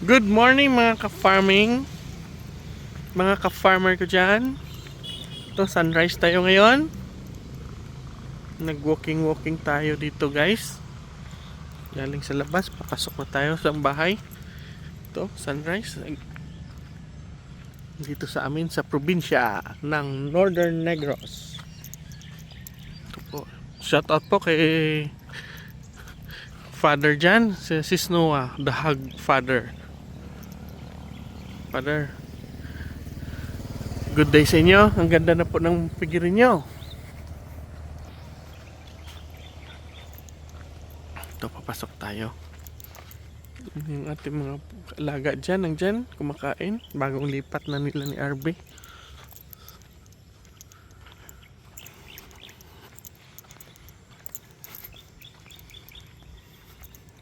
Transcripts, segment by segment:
Good morning mga ka-farming, mga ka-farmer ko dyan. Ito, sunrise tayo ngayon. Nag-walking tayo dito guys. Galing sa labas, papasok na tayo sa bahay. Ito, sunrise. Dito sa amin sa probinsya ng Northern Negros. Ito po. Shout out po kay Father dyan, si Sis Noah, the Hug Father. Father, good day sa inyo. Ang ganda na po ng pigirin nyo. Ito, papasok tayo. Yung ating mga alaga dyan, nandyan, kumakain. Bagong lipat na nila ni RB.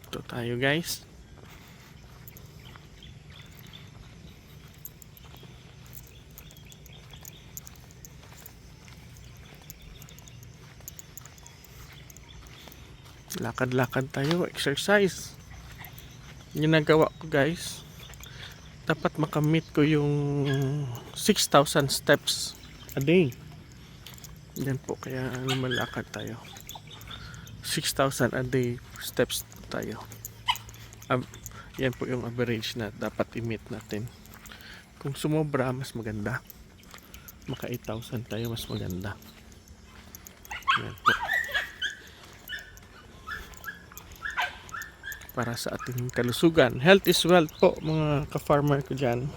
Ito tayo guys. Lakad-lakad tayo, exercise. Ginagawa ko guys, dapat makamit ko yung 6,000 steps a day. Yan po, kaya lumalakad tayo. 6,000 a day steps tayo. Yan po yung average na dapat i-meet natin. Kung sumobra, mas maganda. Maka 8,000 tayo, mas maganda. Yan po. Para sa ating kalusugan. Health is wealth po mga ka-farmer ko dyan.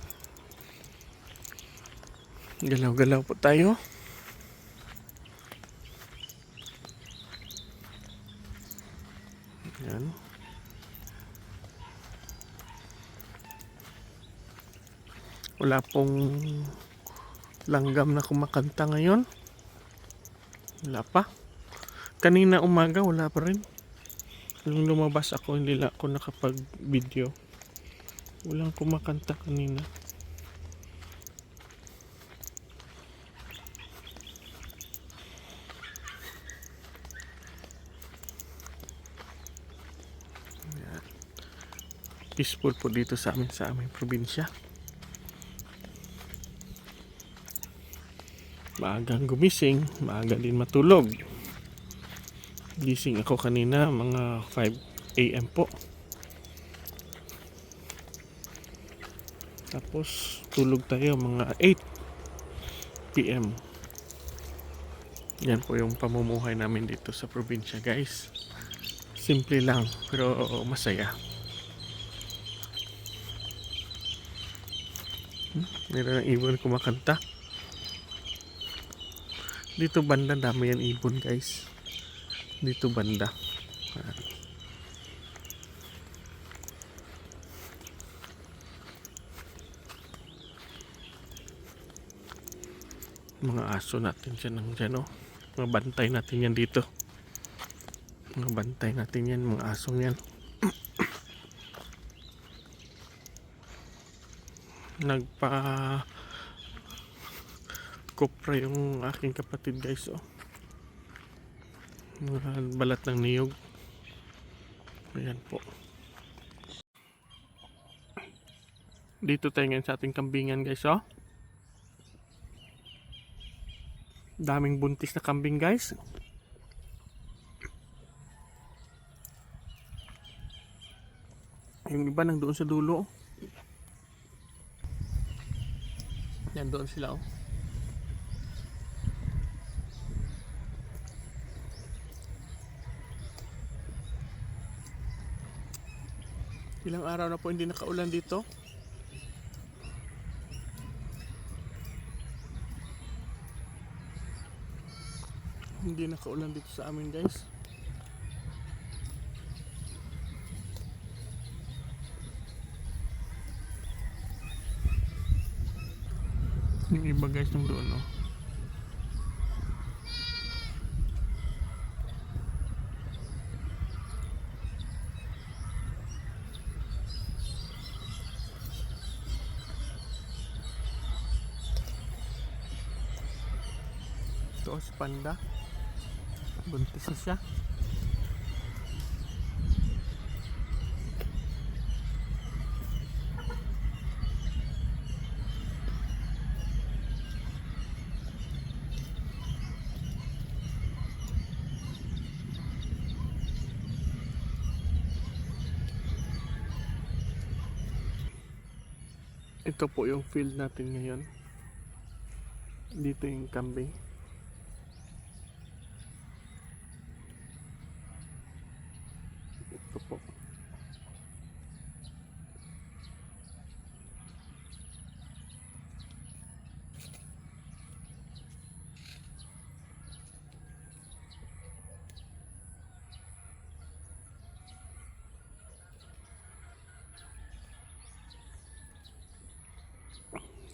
Galaw-galaw po tayo. Yan. Wala pong langgam na kumakanta ngayon. Wala pa. Kanina umaga wala pa rin. Nung lumabas ako, hindi lang ako nakapag-video. Walang kumakanta kanina. Ayan. Peaceful po dito sa aming probinsya. Maagang gumising, maaga din matulog. Gising ako kanina mga 5 AM po. Tapos tulog tayo mga 8 PM. Yan po yung pamumuhay namin dito sa probinsya guys. Simple lang pero masaya. Meron ng ibon kumakanta. Dito banda dami yan ibon guys. Dito banda. Mga aso natin dyan oh. Mga bantay natin yan dito. Mga bantay natin yan, mga asong yan. Nagpa kopra yung aking kapatid guys oh. Mga balat ng niyog. Ayan po. Dito tayo ngayon sa ating kambingan guys oh. Daming buntis na kambing guys. Yung iba nang doon sa dulo. Yan doon sila oh. Ilang araw na po hindi nakaulan dito. Hindi nakaulan dito sa amin guys. Yung iba guys nung doon oh. Ito si Panda. Buntis na siya. Ito po yung field natin ngayon. Dito yung kambing. Ito po.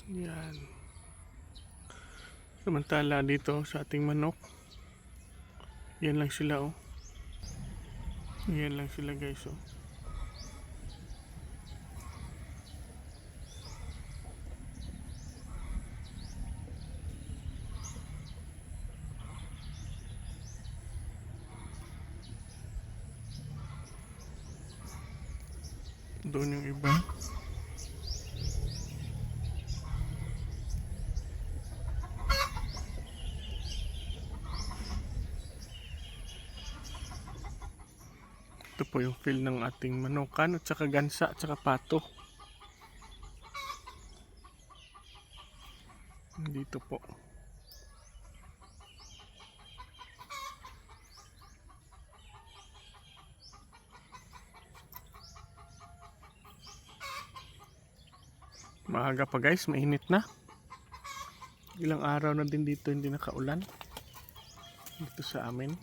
Yan. Samantala dito sa ating manok, yan lang sila oh. Yan lang sila guys oh. Doon yung iba. Ito po yung field ng ating manukan at saka gansa at saka pato. Dito po. Maaga pa guys, mainit na. Ilang araw na din dito hindi nakaulan. Dito sa amin.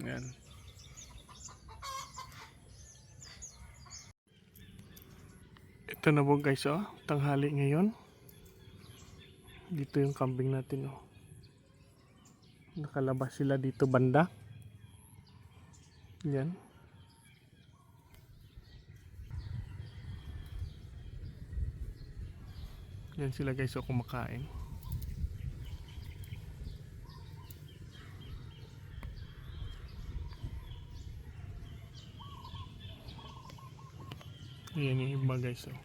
Yan. Ito na po guys oh, tanghali ngayon. Dito yung kambing natin oh. Nakalabas sila dito banda. Yan. Yan sila guys oh, kumakain. Ayan yung iba guys oh.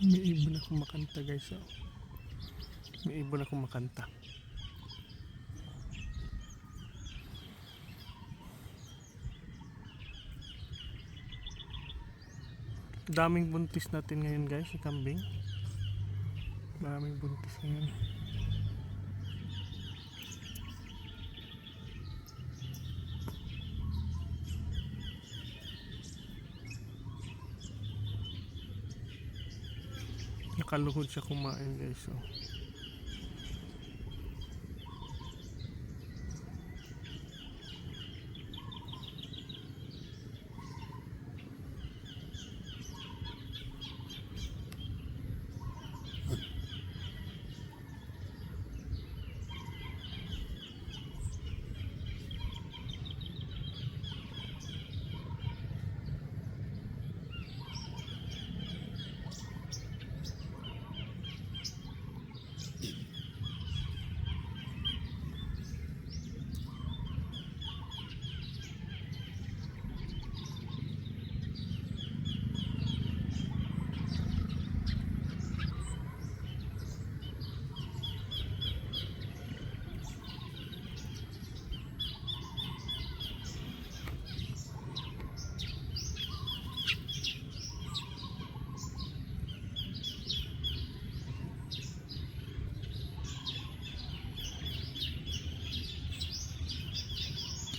May ibon akong makanta guys oh. May ibon akong makanta. Daming buntis natin ngayon guys, si kambing. Maraming buntis ngayon. Nakaluhod siya kumain guys so.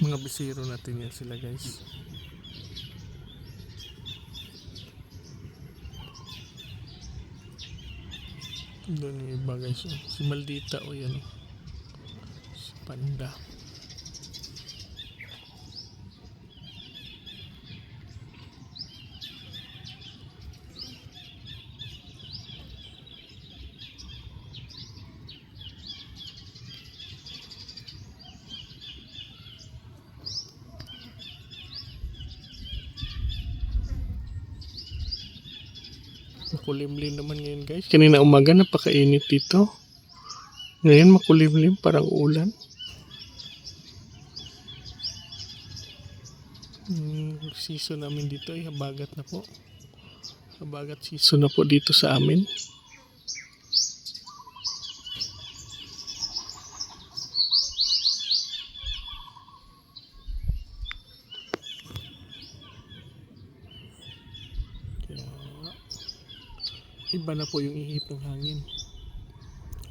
Mga bisiro natin yan sila guys. Doon yung iba guys oh. Si Maldita o yan oh. Si Panda. Makulimlim naman ngayon guys. Kanina umaga napakainit dito. Ngayon makulimlim, parang ulan. Season namin dito ay habagat na po. Habagat season na po dito sa amin. Kaya iba na po yung ihip ng hangin.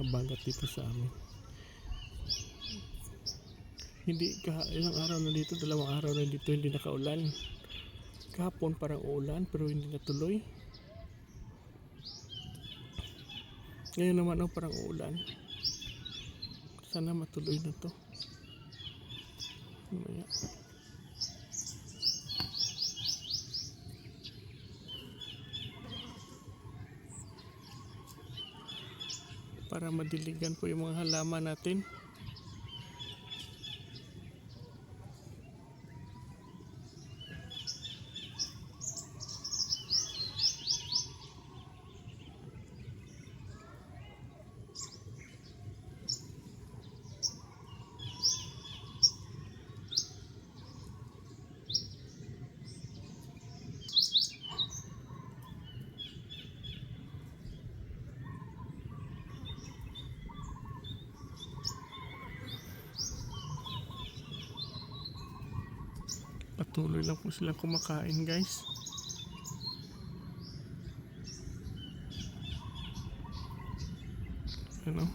Habagat dito sa amin. Hindi ilang araw na dito, 2 araw na dito hindi nakaulan. Kahapon parang uulan pero hindi natuloy. Ngayon naman parang uulan. Sana matuloy na to. Mamaya. Para madiligan po yung mga halaman natin. Patuloy lang po silang kumakain guys. Ano?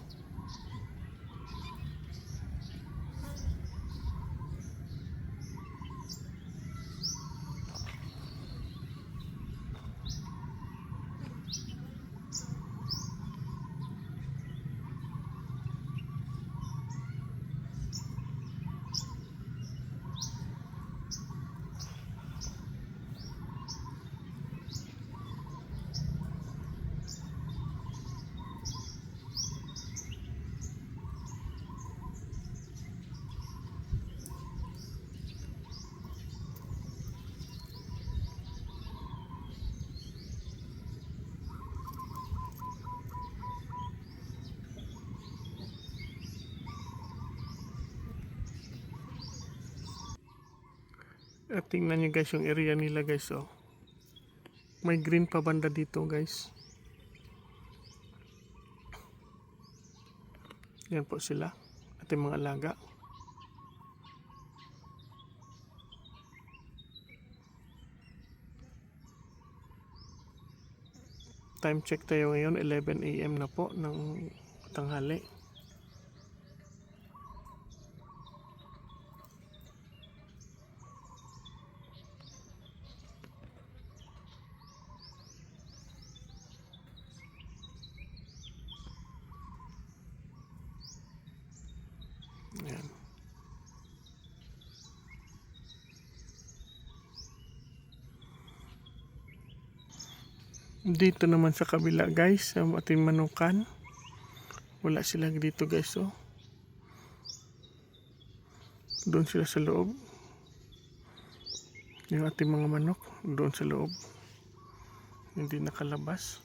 At tingnan nyo guys yung area nila guys oh. May green pa banda dito guys. Yan po sila. Ating mga alaga. Time check tayo ngayon 11 AM na po ng tanghali. Yan. Dito naman sa kabila guys, sa ating manukan. Wala sila dito guys oh. Doon sila sa loob. Yung ating mga manok, doon sa loob. Hindi nakalabas.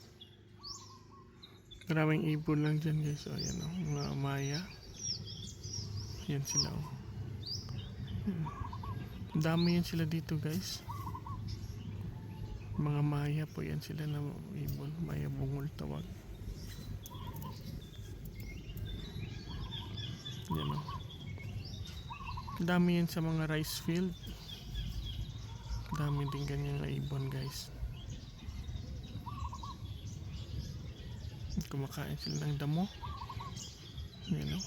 Maraming ibon lang dyan guys oh. Yan oh, mga maya. Yan sila oh. Dami yan sila dito guys. Mga maya po yan sila na ibon. Maya bungol tawag. Yan o. Dami yan sa mga rice field. Dami din ganyan na ibon guys. Kumakain sila ng damo. Yan o.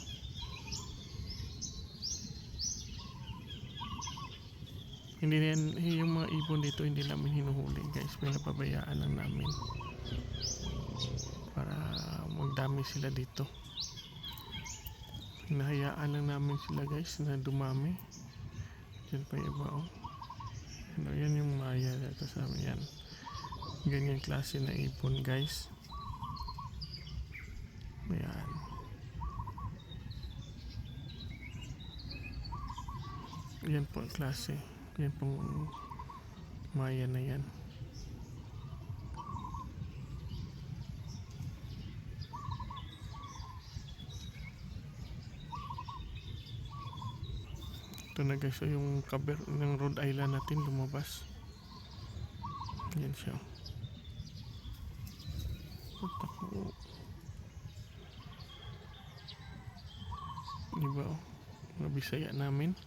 Hindi yan, yung mga ibon dito hindi namin hinuhuli guys, pinapabayaan lang namin para magdami sila dito. Hinahayaan lang namin sila guys na dumami. Yan pa iba oh. Ano, yan yung maya dito sa amin yan. Ganyan klase na ibon guys. Ayan. Yan po ang klase. Yan pong maya na yan. Ito na guys, so yung cover ng Rhode Island natin lumabas. Yan siya. Puta ko. Diba oh? Mga Bisaya namin.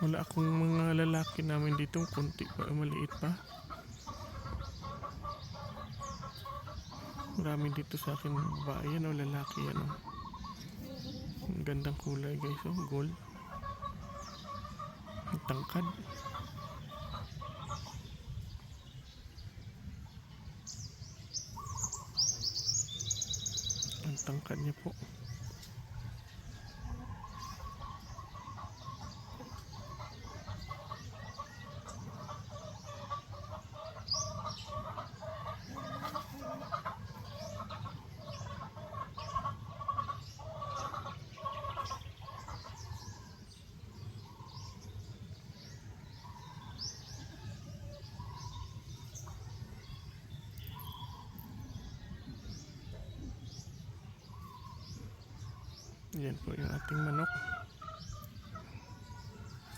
Wala akong mga lalaki namin dito, konti pa, maliit pa. Marami dito sa akin babae yan o lalaki yan oh. Ang gandang kulay guys oh, gold. Ang tangkad. Ang tangkad niya po. Yan po yung ating manok.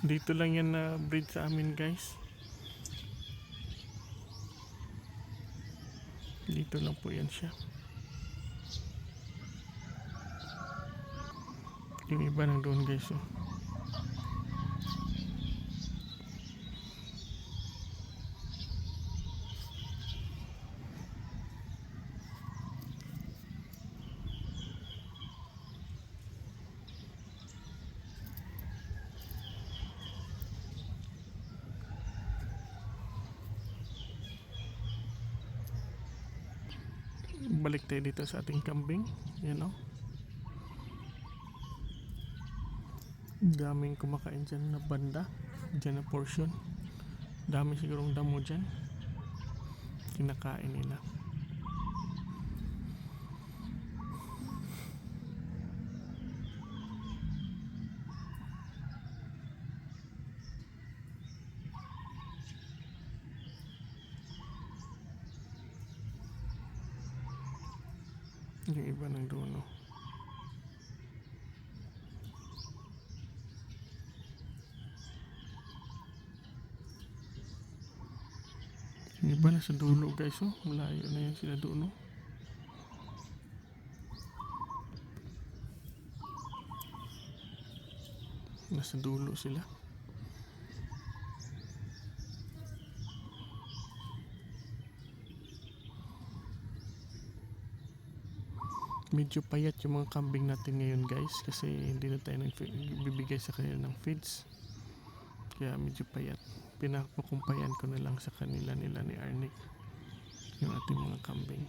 Dito lang yan na breed sa amin guys. Dito lang po yan siya. Yung iba nang doon guys oh. Balik tayo dito sa ating kambing. Yan o. Daming kumakain dyan na banda. Dyan na portion. Dami sigurong damo dyan. Kinakain nila. Yung iba ng doon oh. Yung iba na sa dulo guys oh. Malayo na yan sila doon oh. Nasa dulo sila. Medyo payat yung mga kambing natin ngayon guys kasi hindi na tayo bibigay sa kanila ng feeds, kaya medyo payat. Pinapakumpayan ko na lang sa kanila nila ni Arnick yung ating mga kambing,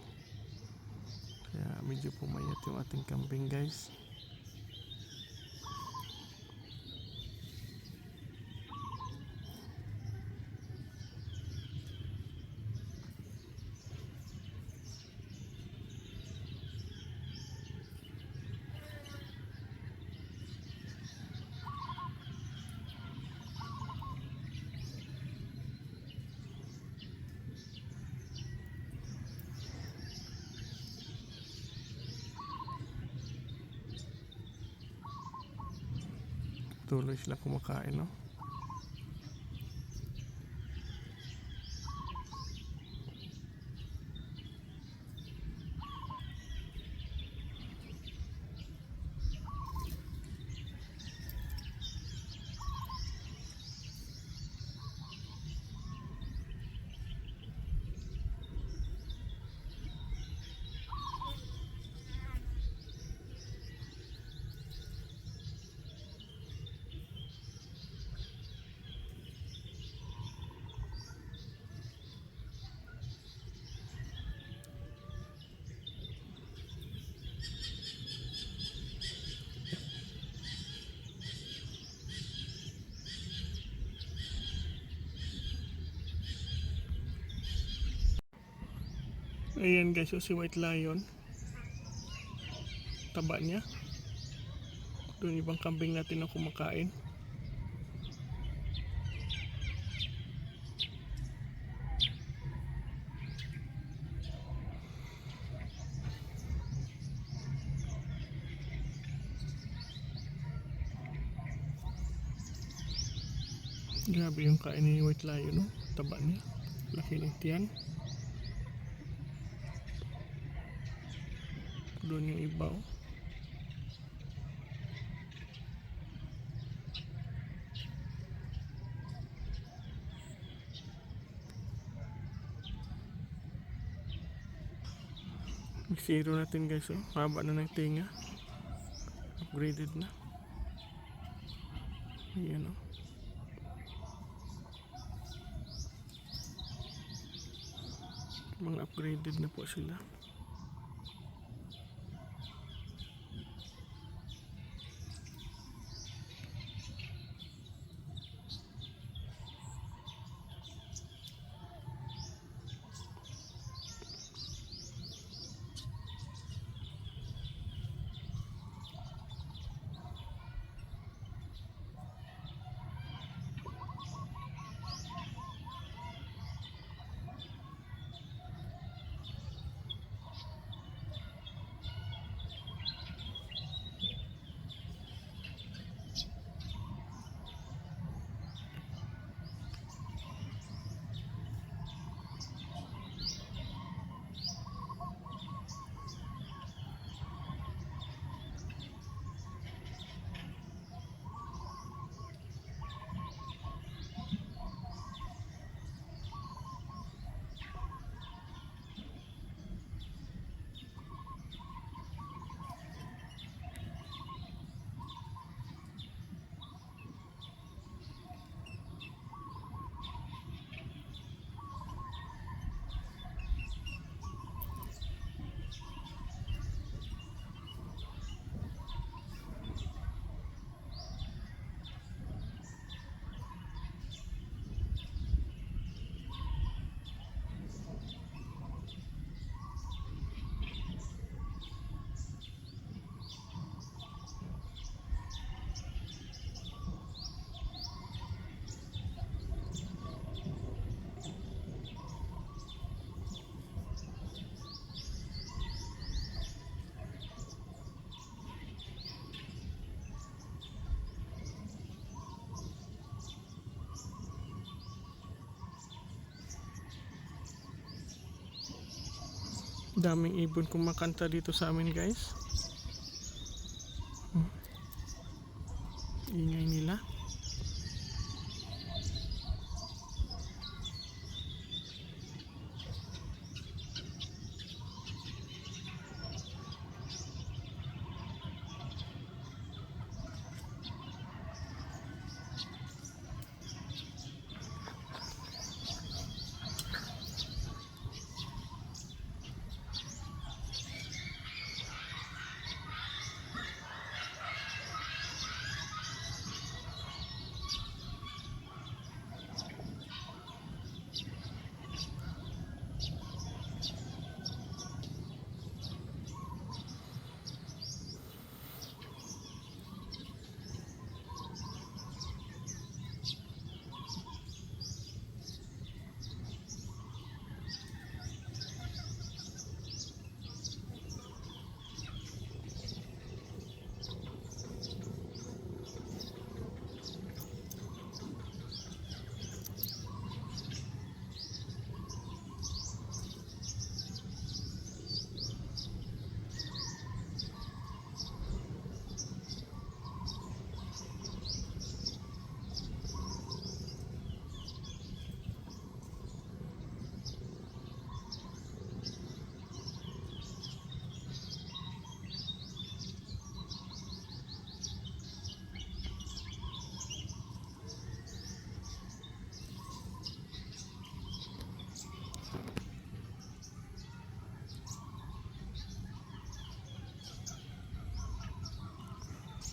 kaya medyo pumayat yung ating kambing guys. Tuloy sila kumakain no. Ayan guys, so si White Lion, taba niya. Doon ibang kambing natin na kumakain. Grabe yung kain ni White Lion, no? Taba niya. Laki ng tiyan. Doon yung iba, oh. Zero natin guys, oh. Haba na ng tinga. Upgraded na. Ayan, oh. Mga upgraded na po sila. Daming ibon kumakanta dito sa amin guys. Ingay nila.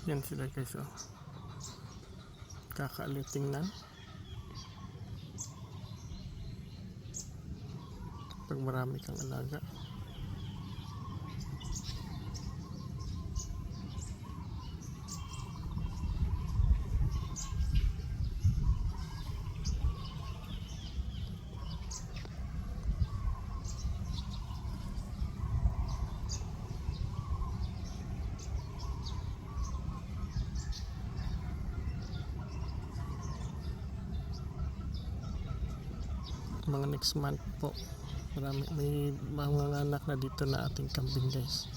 Yan sila guys, oh. Kakaalit tingnan. Pag marami kang alaga. mga next month po. Marami, may mga anak na dito na ating kambing guys.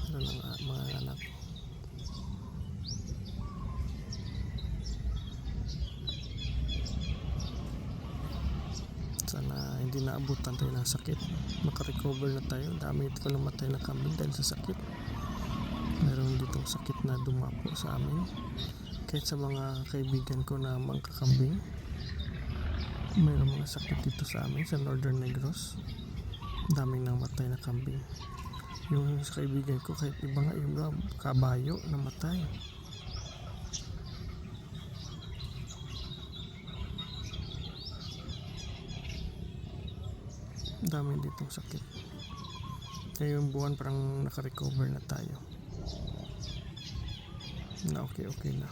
Meron ng mga anak. Sana hindi naabutan tayo ng sakit. Makarecover na tayo. Dami ko namatay na kambing dahil sa sakit. Meron ditong sakit na dumapo sa amin. Kahit sa mga kaibigan ko na mga kakambing, mayroong mga sakit dito sa amin sa Northern Negros. Daming namatay na kambing. Yung sa kaibigan ko, kahit iba nga yung kabayo namatay. Daming ditong sakit. Ngayong buwan parang nakarecover na tayo. Na okay na.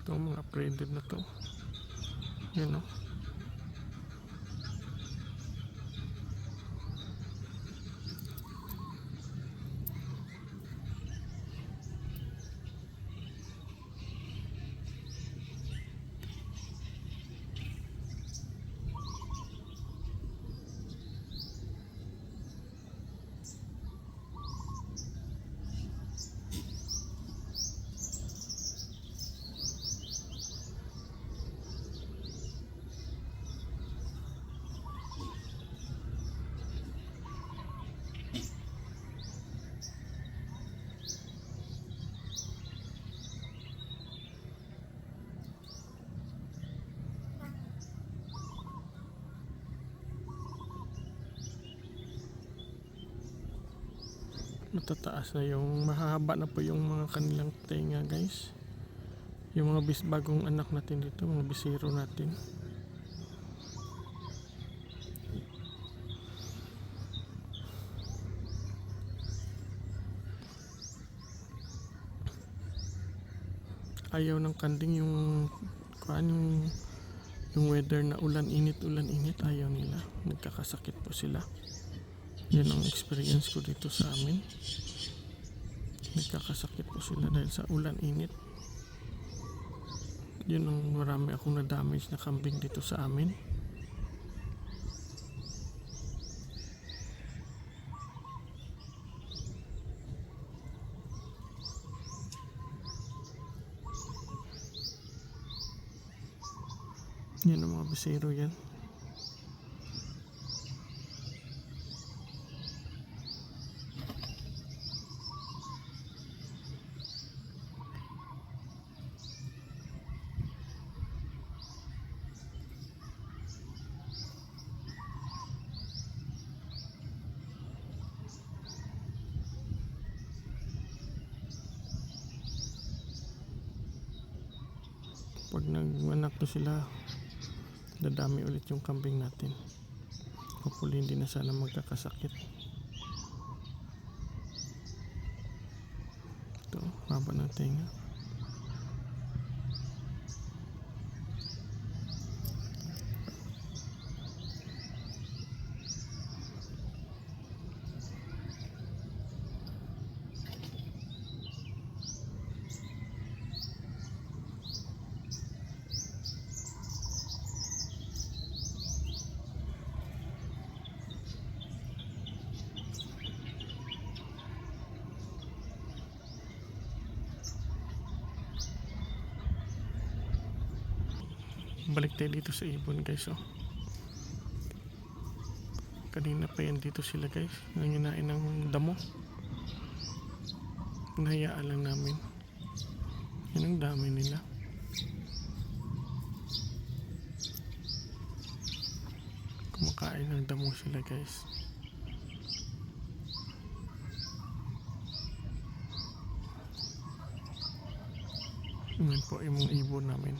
Itong mga upgraded na to, yun o. Matataas na yung, mahahaba na po yung mga kanilang tenga guys. Yung mga bagong anak natin dito, mga bisiro natin. Ayaw ng kanding yung yung weather na ulan init, ayaw nila. Nagkakasakit po sila. Yan ang experience ko dito sa amin. Nagkakasakit po sila dahil sa ulan init. Yun ang marami akong na-damage na kambing dito sa amin. Yan ang mga bisero yan. Pag nag-anak to sila, dadami ulit yung kambing natin. Hopefully hindi na sana magkakasakit. Ito, haba ng tenga. Balik tayo dito sa ibon guys. Oh. Kanina pa yan dito sila guys. Nanginain ng damo. Hinayaan lang namin. Yan ang dami nila. Kumakain ng damo sila guys. Yan po yung mga ibon namin.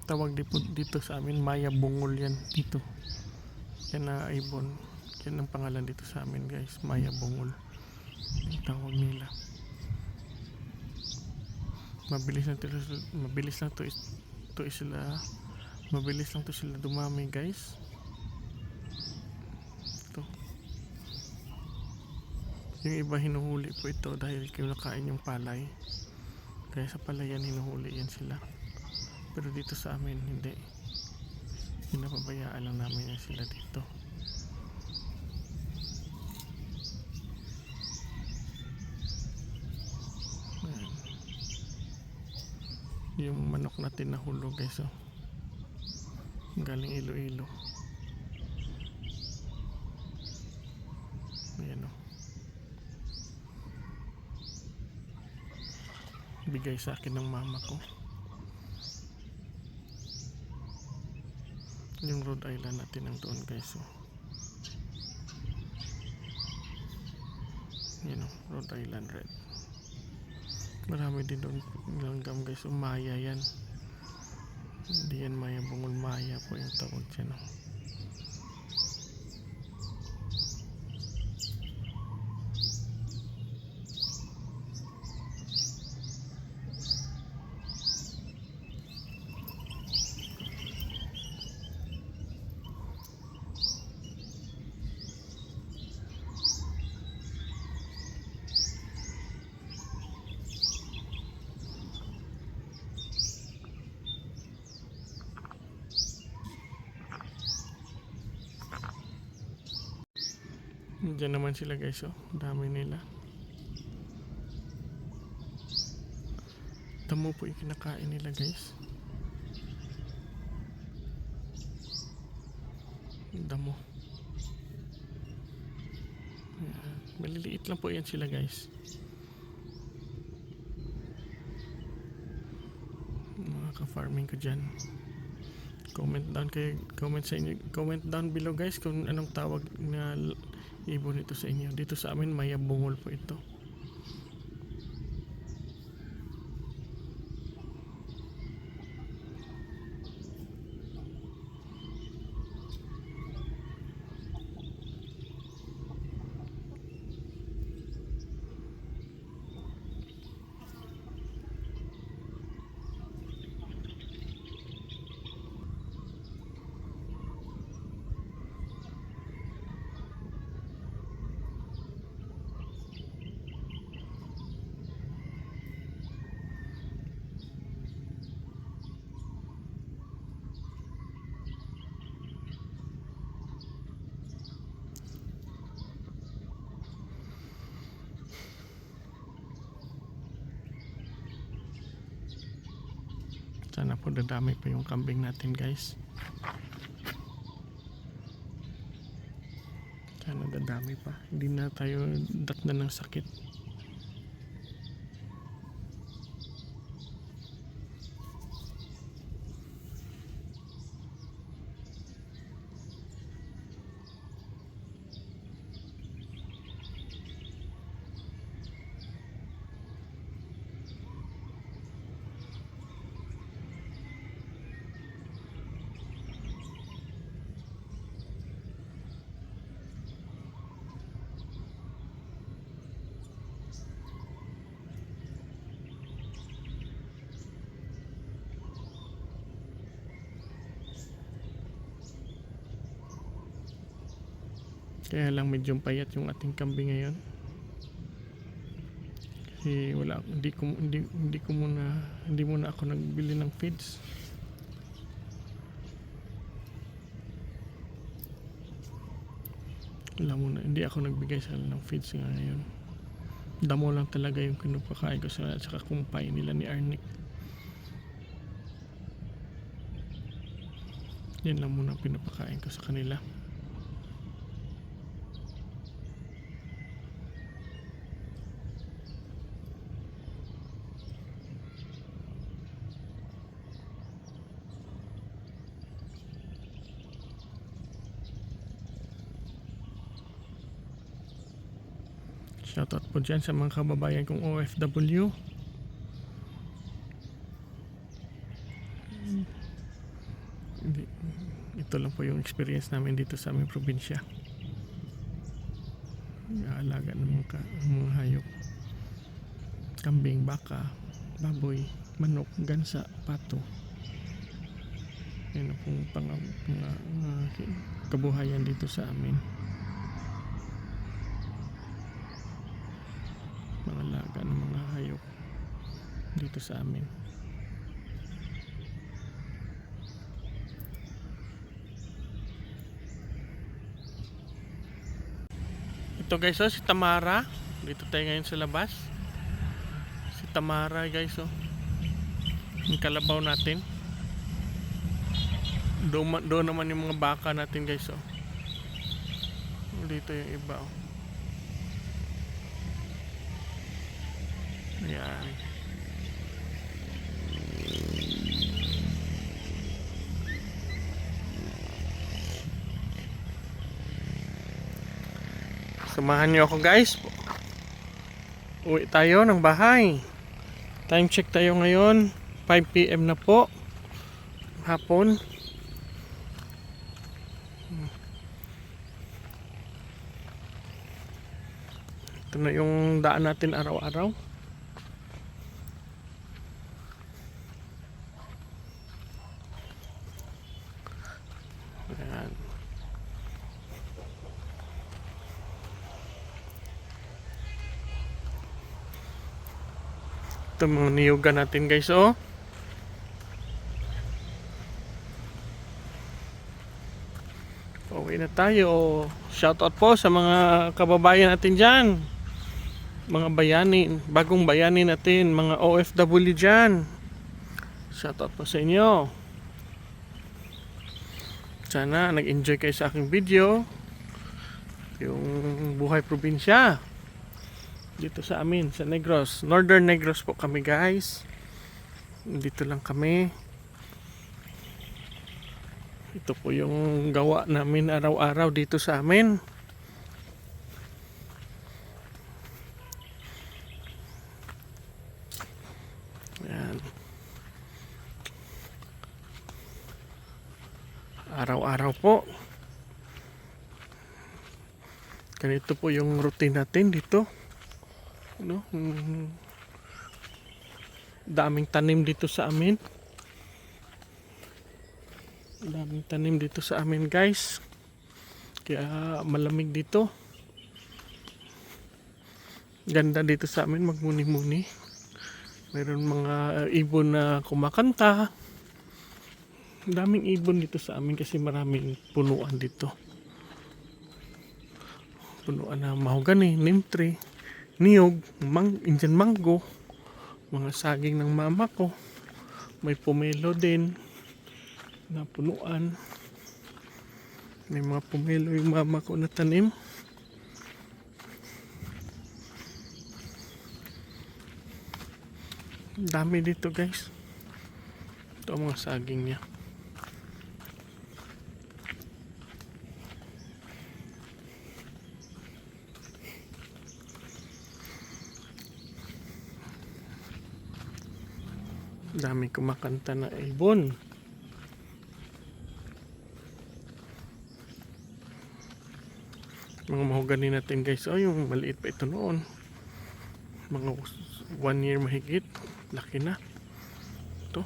Tawag dito sa amin, Maya Bungol yan dito. Yan na ibon. Yan ang pangalan dito sa amin guys, Maya Bungol. Ang tawag nila. Mabilis lang to sila dumami guys. Ito. Yung iba hinuhuli po ito dahil kinakain yung palay. Kaya sa palayan hinuhuli yan sila. Pero dito sa amin hindi. Pinapabayaan lang namin yan sila dito. Ayan. Yung manok natin nahulog guys. Oh. Galing Iloilo. Ayan o. Bigay sa akin ng mama ko. Yung Rhode Island natin ang doon guys. Oh. Yan o, Rhode Island Red. Marami din doon langgam guys. Maya yan. Hindi yan Maya Bungol, Maya po yung tawag dyan. Oh. Diyan naman sila guys, oh. Dami nila. Damo po yung kinakain nila guys. Damo. Ayan. Maliliit lang po yan sila guys. Mga ka-farming ko dyan. Comment down below guys kung anong tawag na ibon ito sa inyo. Dito sa amin Maya Bungol po ito. Sana po dadami pa yung kambing natin guys. Sana dadami pa. Hindi na tayo datnan ng sakit. Kaya lang medyo payat yung ating kambing ngayon. Kasi hindi muna ako nagbili ng feeds. Hindi ako nagbigay sa kanila ng feeds ngayon. Damo lang talaga yung pinapakain ko sa saka kumpay nila ni Arnick. Yan lang muna pinapakain ko sa kanila. Shoutout po dyan sa mga kababayan kong OFW. Ito lang po yung experience namin dito sa aming probinsya. Alaga ng mga hayop. Kambing, baka, baboy, manok, gansa, pato. Yan ang pong kabuhayan dito sa amin. Mga alaga ng mga hayop dito sa amin. Ito guys, si Tamara. Dito tayo ngayon sa labas. Si Tamara guys, yung kalabaw natin. Doon naman yung mga baka natin guys, dito yung iba, Ayan. Samahan niyo ako guys. Uwi tayo ng bahay. Time check tayo ngayon. 5 PM na po. Hapon. Ito na yung daan natin araw-araw. Ayan. Ito mga niyugan natin guys, Uwi na tayo. Shoutout po sa mga kababayan natin dyan. Mga bayani, bagong bayani natin, mga OFW dyan. Shoutout po sa inyo. Sana nag-enjoy kayo sa aking video. Yung buhay probinsya dito sa amin, sa Negros. Northern Negros po kami guys. Dito lang kami. Ito po yung gawa namin araw-araw dito sa amin. Ayan. Araw-araw po. Ganito po yung routine natin dito. Daming tanim dito sa amin. Daming tanim dito sa amin guys. Kaya malamig dito. Ganda dito sa amin magmuni-muni. Mayroon mga ibon na kumakanta. Daming ibon dito sa amin kasi maraming punuan dito. Punuan na mahogany, neem tree, niyog, Indian mango, mga saging ng mama ko. May pomelo din na punuan. May mga pomelo yung mama ko na tanim. Dami dito guys. Ito ang mga saging niya. Dami kumakanta na ibon. Mga mahogany natin guys, yung maliit pa ito noon, mga 1 year mahigit, laki na ito.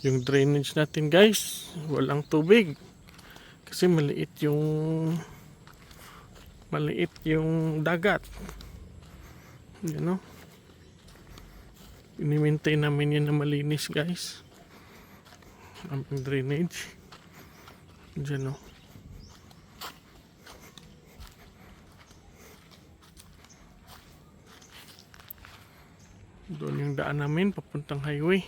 Yung drainage natin guys, walang tubig kasi maliit yung dagat. Ini-maintain namin yan na malinis guys. Ang drainage dyan Doon yung daan namin papuntang highway.